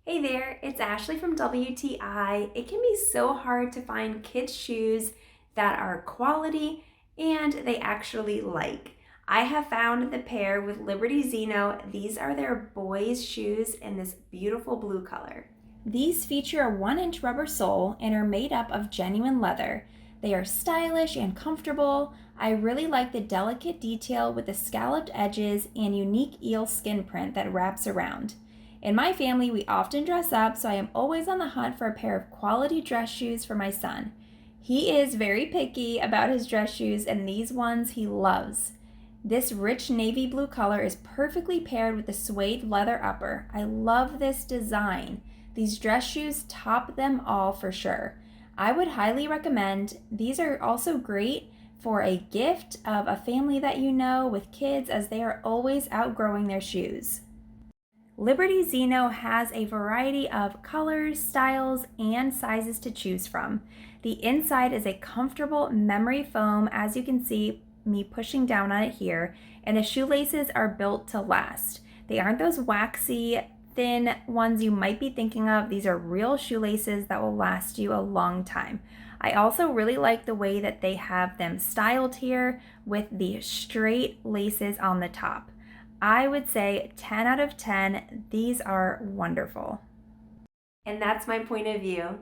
Hey there, it's Ashley from WTI. It can be so hard to find kids' shoes that are quality and they actually like. I have found the pair with LIBERTYZENO. These are their boys' shoes in this beautiful blue color. These feature a 1-inch rubber sole and are made up of genuine leather. They are stylish and comfortable. I really like the delicate detail with the scalloped edges and unique eel skin print that wraps around. In my family, we often dress up, so I am always on the hunt for a pair of quality dress shoes for my son. He is very picky about his dress shoes, and these ones he loves. This rich navy blue color is perfectly paired with the suede leather upper. I love this design. These dress shoes top them all for sure. I would highly recommend. These are also great for a gift of a family that you know with kids, as they are always outgrowing their shoes. LIBERTYZENO has a variety of colors, styles, and sizes to choose from. The inside is a comfortable memory foam, as you can see me pushing down on it here, and the shoelaces are built to last. They aren't those waxy, thin ones you might be thinking of. These are real shoelaces that will last you a long time. I also really like the way that they have them styled here with the straight laces on the top. I would say 10 out of 10. These are wonderful. And that's my point of view.